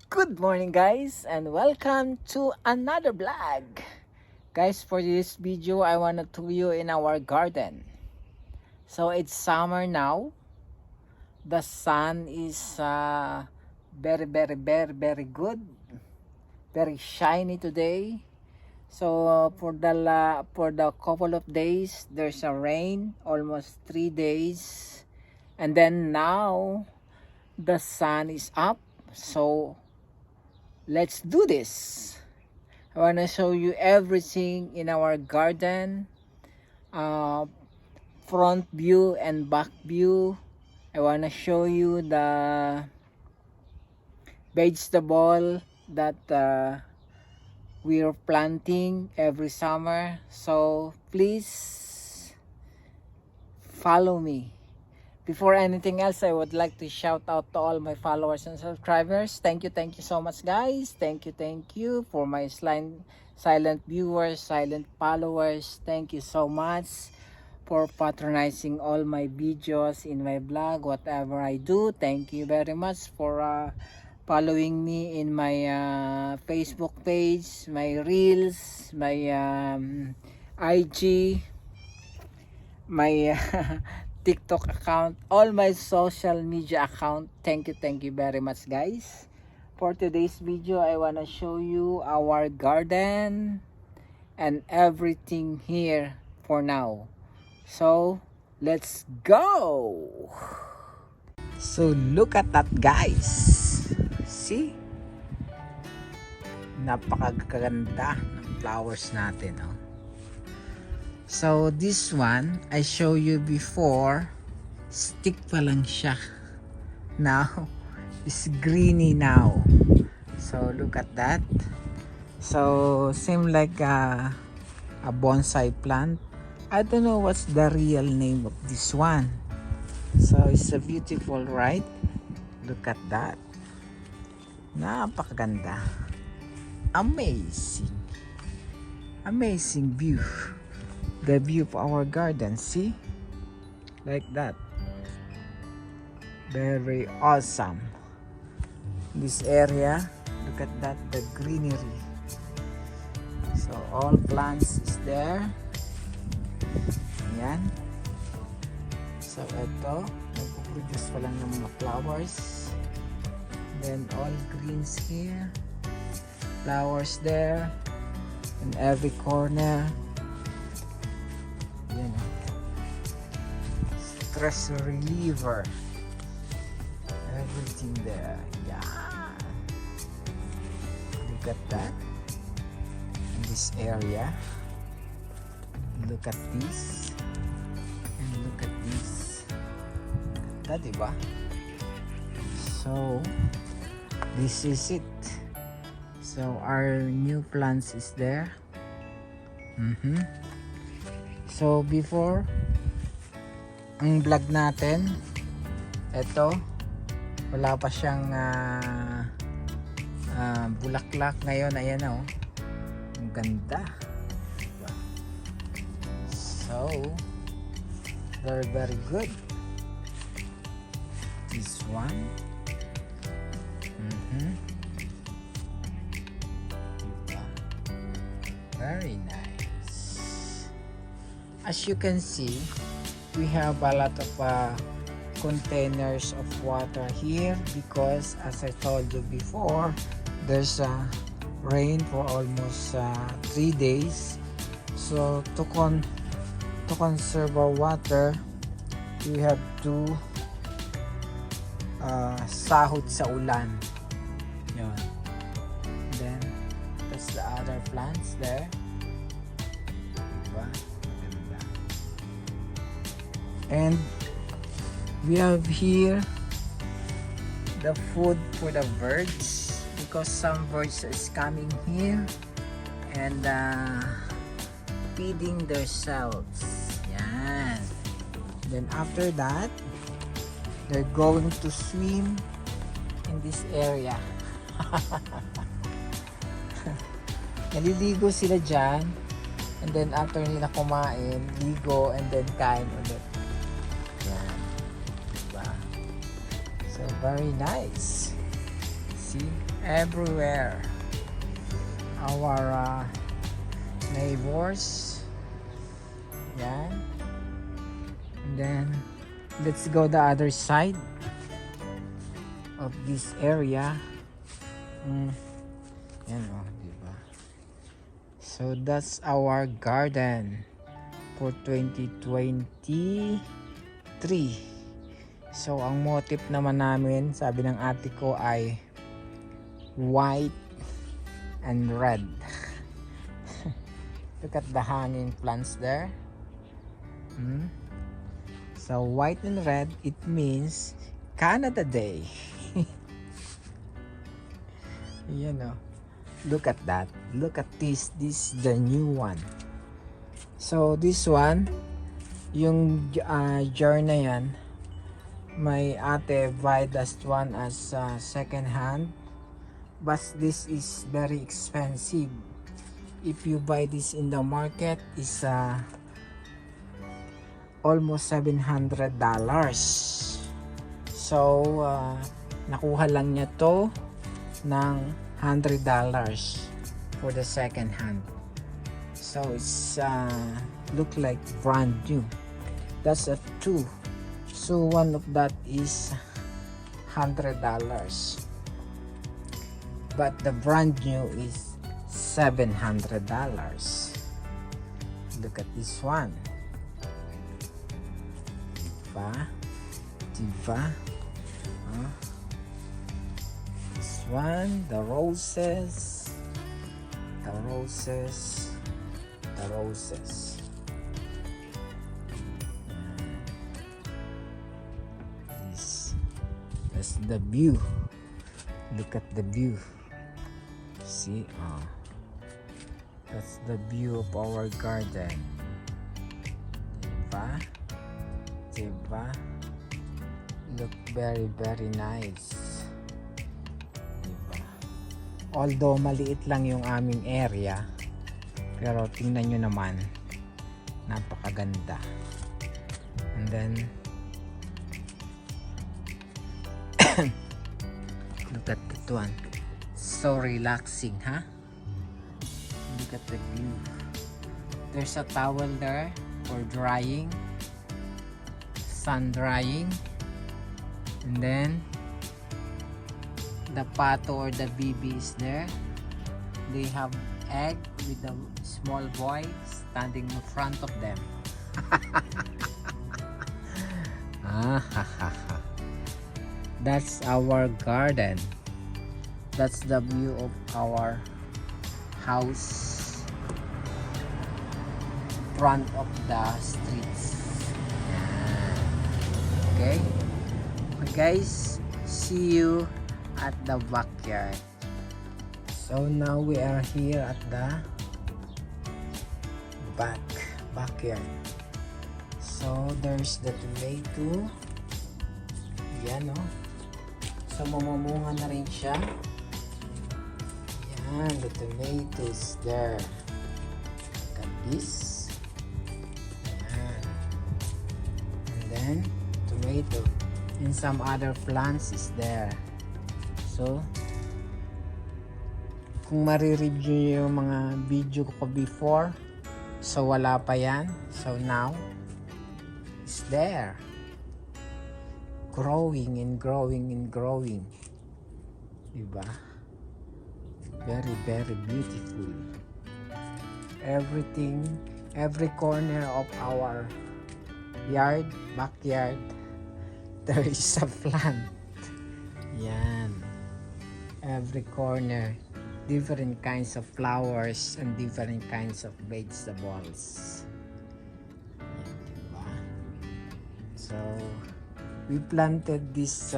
Good morning guys and welcome to another vlog. Guys, for this video I want to tour you in our garden. So it's summer now. The sun is very good. Very shiny today. So for the couple of days there's a rain, almost 3 days. And then now the sun is up. So let's do this. I want to show you everything in our garden, front view and back view. I want to show you the vegetable that we are planting every summer. So please follow me. Before anything else, I would like to shout out to all my followers and subscribers. Thank you so much guys. Thank you for my silent viewers, silent followers. Thank you so much for patronizing all my videos in my blog, whatever I do. Thank you very much for following me in my Facebook page, my Reels, my IG, my TikTok account, all my social media account. Thank you very much guys. For today's video, I want to show you our garden and everything here for now. So let's go. So look at that guys. See? Napakaganda ng flowers natin, oh. So this one I show you before, stick pa lang siya. Now it's greeny now. So look at that. So same like a bonsai plant. I don't know what's the real name of this one. So it's a beautiful, right? Look at that. Napakaganda. Amazing view. The view of our garden, see, like that, very awesome. This area, look at that, the greenery. So all plants is there. Ayan. So ito, nagpo-produce pa lang ng mga flowers. Then all greens here, flowers there in every corner. Stress reliever, everything there. Yeah, look at that. In this area, look at this and look at this. That, diba? So this is it. So our new plants is there. So before ang vlog natin, ito wala pa siyang bulaklak. Ngayon ayan, oh, ang ganda, diba? So very good this one. Diba? Very nice. As you can see, we have a lot of containers of water here because, as I told you before, there's rain for almost 3 days. So to conserve our water, we have to sahod sa ulan. Yun. Then that's the other plants there. Diba? And we have here the food for the birds because some birds is coming here and feeding themselves. Yan. Then after that, they're going to swim in this area. Naliligo sila dyan, and then after nila kumain, ligo, and then kain ulit. Yan. Diba? So very nice. See, everywhere. Our neighbors. Yan. And then, let's go the other side of this area. Yan o, diba? So, that's our garden for 2023. So, ang motif naman namin, sabi ng ate ko, ay white and red. Look at the hanging plants there. So, white and red, it means Canada Day. You know, look at that. Look at this. This is the new one. So, this one, yung jar na yan, my ate buy that one as second hand, but this is very expensive. If you buy this in the market, is almost $700. So nakuha lang niya to ng $100 for the second hand. So it's look like brand new. That's a 2. So one of that is $100, but the brand new is $700. Look at this one. Diba? This one, the roses. That's the view. Look at the view. See? That's the view of our garden. Diba? Look very, very nice. Diba? Although maliit lang yung aming area, pero tingnan nyo naman, napakaganda. And then look at that one. So relaxing, huh? Look at the view. There's a towel there for drying, sun drying. And then the pato or the baby is there. They have egg with a small boy standing in front of them. That's our garden. That's the view of our house, front of the streets. Okay, guys, see you at the backyard. So now we are here at the backyard. So there's the tomato. Yan, no? So mamamunga na rin siya. Yan, the tomatoes there. Look at this. Yan. And then tomato. And some other plants is there. So kung marireview yung mga video ko before, so wala pa yan. So now it's there, growing and growing and growing. Diba? Very, very beautiful. Everything, every corner of our yard, backyard, there is a plant. Yan. Every corner, different kinds of flowers and different kinds of vegetables. Yan, diba? So we planted this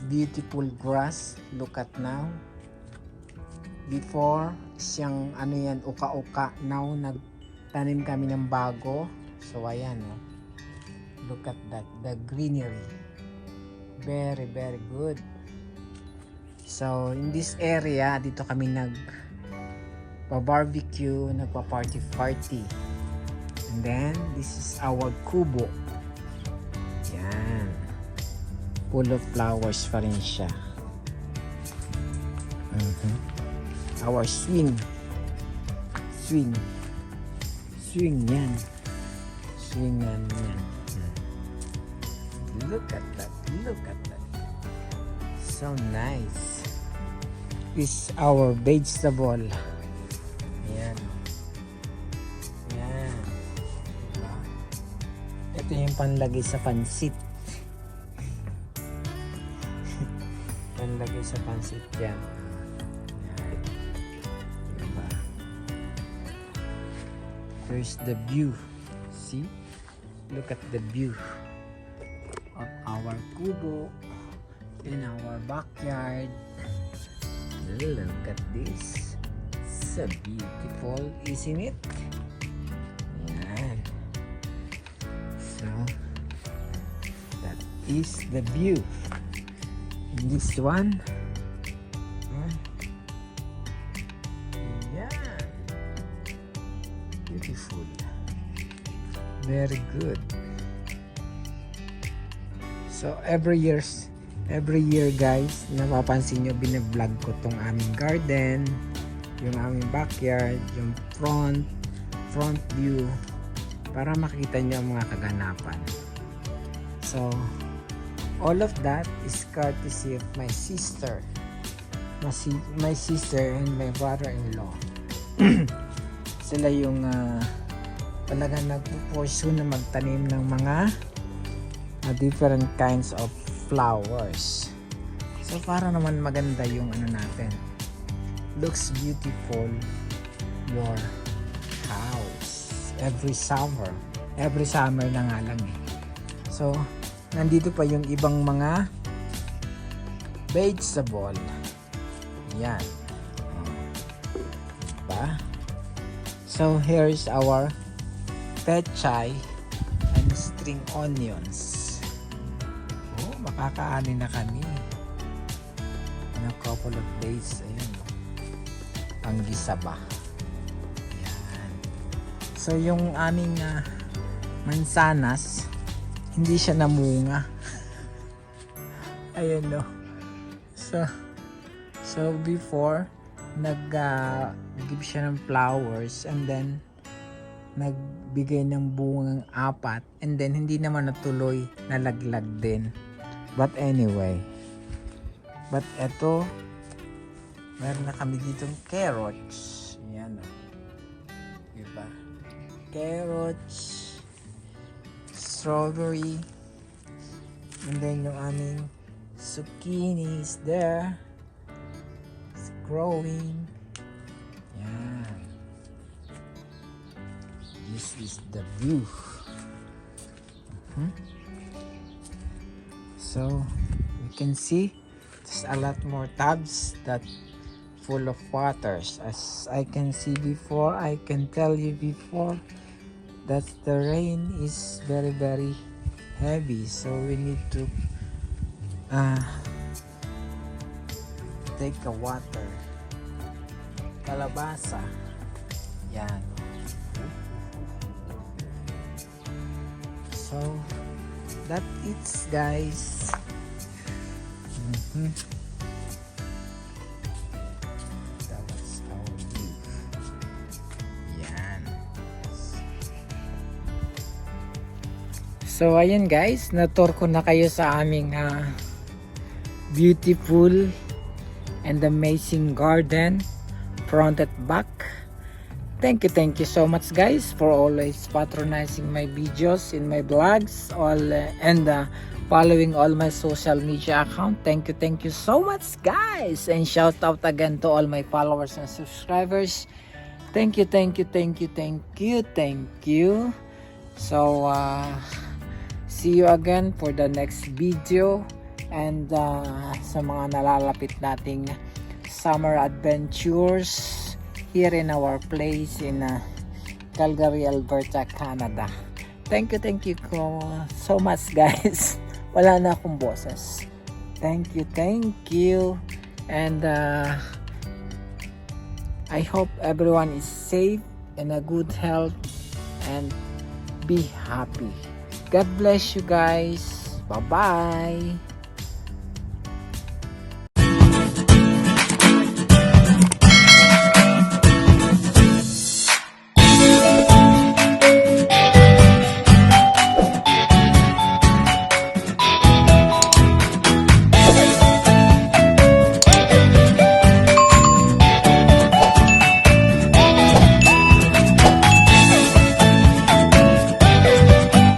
beautiful grass. Look at now. Before, siyang ano yan, uka-uka. Now, nagtanim kami ng bago. So, ayan, oh. Look at that, the greenery. Very, very good. So, in this area, dito kami nagpa-barbecue, nagpa-party. And then, this is our kubo. Yan. Full of flowers pa rin siya. Mhm. Our swing. Swing. Swing yan. Swingan yan. Look at that. Look at that. So nice. This is our vegetable. Yan. Yan. Diba? Ito yung panlagay sa pansit. Panlagay sa pansit yan. Yan. Diba? There's the view. See? Look at the view of our kubo in our backyard. Look at this. So beautiful, isn't it? Yan. So, that is the view. And this one. Yan. Beautiful. Very good. So every year guys, napapansin nyo binablog ko tong aming garden, yung aming backyard, yung front view, para makita nyo ang mga kaganapan. So all of that is courtesy of my sister, my sister and my brother-in-law. Sila yung talagang nagpo-pursue na magtanim ng mga different kinds of flowers. So para naman maganda yung ano natin. Looks beautiful your house every summer. Every summer na nga lang eh. So nandito pa yung ibang mga vegetable. Yan. Diba? So here's our pechay and string onions. Oh, makakaani na kami. In a couple of days, ayun. Ang gisaba. Yan. So yung aming mansanas, hindi siya namunga. Ayun no. So before nag-give siya ng flowers and then nagbigay ng bungang 4 and then hindi naman natuloy, nalaglag din. But anyway, but eto meron na kami ditong carrots. Yan o. Diba? Carrots, strawberry, and then yung aming zucchini is there. It's growing. Yan. This is the view. So you can see there's a lot more tubs that full of waters. As I can see before, I can tell you before that the rain is very heavy, so we need to take a water. Kalabasa. Yan. So that it's guys. That was our view. Yan. So ayan guys, na-tour ko na kayo sa aming beautiful and amazing garden, front at back. Thank you so much guys for always patronizing my videos in my vlogs and following all my social media account. Thank you so much guys, and shout out again to all my followers and subscribers. Thank you. So see you again for the next video, and sa mga nalalapit nating summer adventures here in our place in Calgary, Alberta, Canada. Thank you so much guys. Wala na akong boses. Thank you. And I hope everyone is safe and a good health and be happy. God bless you guys. Bye-bye.